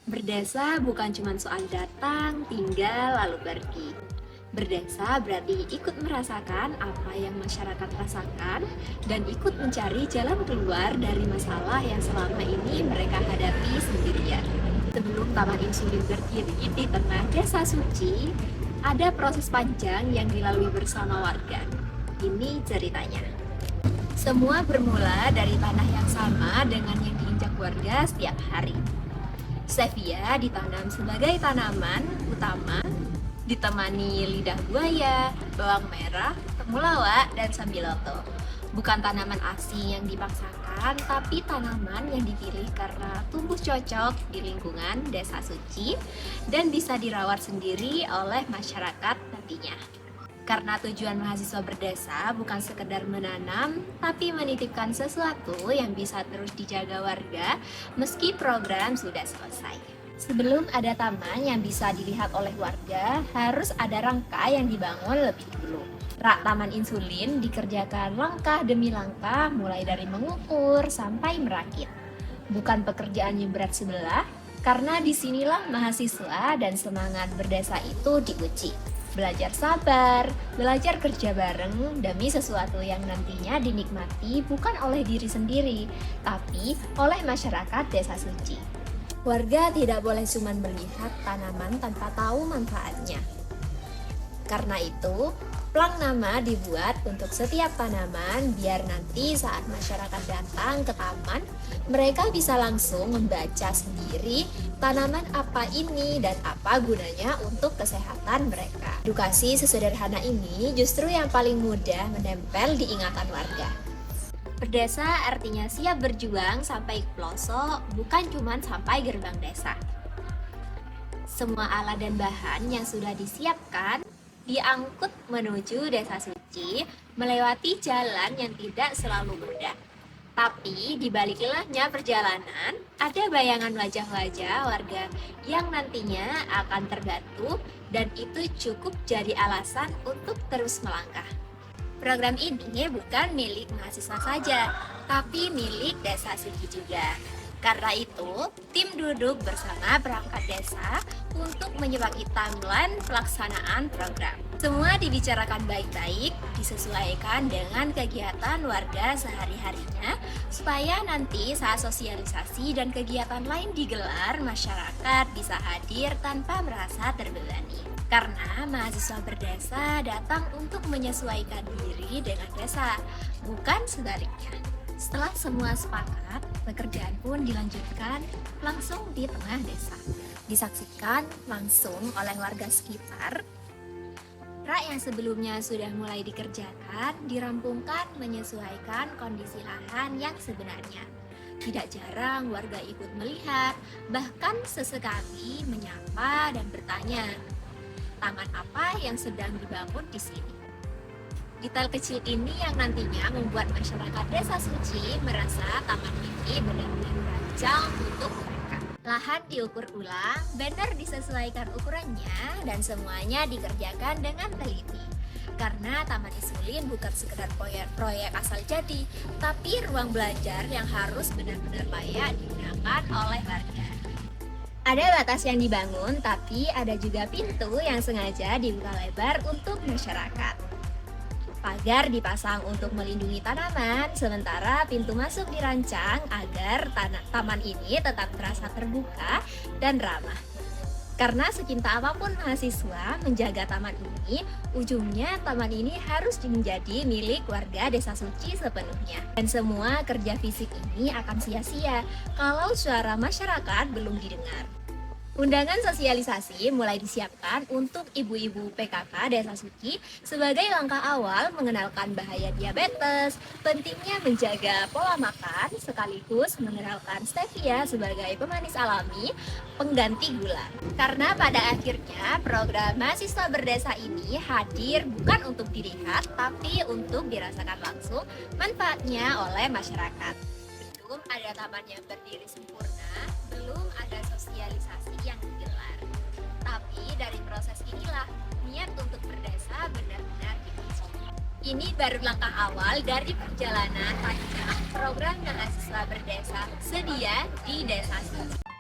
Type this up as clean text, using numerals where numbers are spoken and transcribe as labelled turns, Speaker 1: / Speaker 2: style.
Speaker 1: Berdesa bukan cuma soal datang, tinggal, lalu pergi. Berdesa berarti ikut merasakan apa yang masyarakat rasakan dan ikut mencari jalan keluar dari masalah yang selama ini mereka hadapi sendirian. Sebelum Taman Insulin berdiri di tengah desa suci, ada proses panjang yang dilalui bersama warga. Ini ceritanya. Semua bermula dari tanah yang sama dengan yang diinjak warga setiap hari. Stevia ditanam sebagai tanaman utama, ditemani lidah buaya, bawang merah, temulawak, dan sambiloto. Bukan tanaman asing yang dipaksakan, tapi tanaman yang dipilih karena tumbuh cocok di lingkungan desa suci dan bisa dirawat sendiri oleh masyarakat nantinya. Karena tujuan mahasiswa berdesa bukan sekedar menanam, tapi menitipkan sesuatu yang bisa terus dijaga warga meski program sudah selesai. Sebelum ada taman yang bisa dilihat oleh warga, harus ada rangka yang dibangun lebih dulu. Rak Taman Insulin dikerjakan langkah demi langkah, mulai dari mengukur sampai merakit. Bukan pekerjaan yang berat sebelah, karena disinilah mahasiswa dan semangat berdesa itu diuji. Belajar sabar, belajar kerja bareng demi sesuatu yang nantinya dinikmati bukan oleh diri sendiri, tapi oleh masyarakat desa suci. Warga tidak boleh cuma melihat tanaman tanpa tahu manfaatnya. Karena itu, plang nama dibuat untuk setiap tanaman biar nanti saat masyarakat datang ke taman, mereka bisa langsung membaca sendiri tanaman apa ini dan apa gunanya untuk kesehatan mereka. Edukasi sesederhana ini justru yang paling mudah menempel di ingatan warga. Berdesa artinya siap berjuang sampai ke pelosok, bukan cuma sampai gerbang desa. Semua alat dan bahan yang sudah disiapkan diangkut menuju desa suci melewati jalan yang tidak selalu mudah. Tapi di balik lelahnya perjalanan, ada bayangan wajah-wajah warga yang nantinya akan terbantu dan itu cukup jadi alasan untuk terus melangkah. Program ini bukan milik mahasiswa saja, tapi milik desa suci juga. Karena itu, tim duduk bersama perangkat desa untuk menyepakati timeline pelaksanaan program. Semua dibicarakan baik-baik, disesuaikan dengan kegiatan warga sehari-harinya, supaya nanti saat sosialisasi dan kegiatan lain digelar, masyarakat bisa hadir tanpa merasa terbebani. Karena mahasiswa berdesa datang untuk menyesuaikan diri dengan desa, bukan sebaliknya. Setelah semua sepakat, pekerjaan pun dilanjutkan langsung di tengah desa. Disaksikan langsung oleh warga sekitar. Rak yang sebelumnya sudah mulai dikerjakan, dirampungkan menyesuaikan kondisi lahan yang sebenarnya. Tidak jarang warga ikut melihat, bahkan sesekali menyapa dan bertanya, taman apa yang sedang dibangun di sini? Detail kecil ini yang nantinya membuat masyarakat desa suci merasa taman ini benar-benar dirancang untuk mereka. Lahan diukur ulang, banner disesuaikan ukurannya, dan semuanya dikerjakan dengan teliti. Karena Taman Insulin bukan sekedar proyek asal jadi, tapi ruang belajar yang harus benar-benar layak digunakan oleh warga. Ada batas yang dibangun, tapi ada juga pintu yang sengaja dibuka lebar untuk masyarakat. Pagar dipasang untuk melindungi tanaman, sementara pintu masuk dirancang agar taman ini tetap terasa terbuka dan ramah. Karena secinta apapun mahasiswa menjaga taman ini, ujungnya taman ini harus menjadi milik warga desa suci sepenuhnya. Dan semua kerja fisik ini akan sia-sia kalau suara masyarakat belum didengar. Undangan sosialisasi mulai disiapkan untuk ibu-ibu PKK Desa Suci sebagai langkah awal mengenalkan bahaya diabetes, pentingnya menjaga pola makan, sekaligus mengenalkan stevia sebagai pemanis alami, pengganti gula. Karena pada akhirnya program mahasiswa berdesa ini hadir bukan untuk dilihat, tapi untuk dirasakan langsung manfaatnya oleh masyarakat. Belum ada taman yang berdiri sempurna, belum ada sosialisasi yang digelar. Tapi dari proses inilah niat untuk berdesa benar-benar diuji. Ini baru langkah awal dari perjalanan panjang program mahasiswa berdesa sedia di Desa Suci.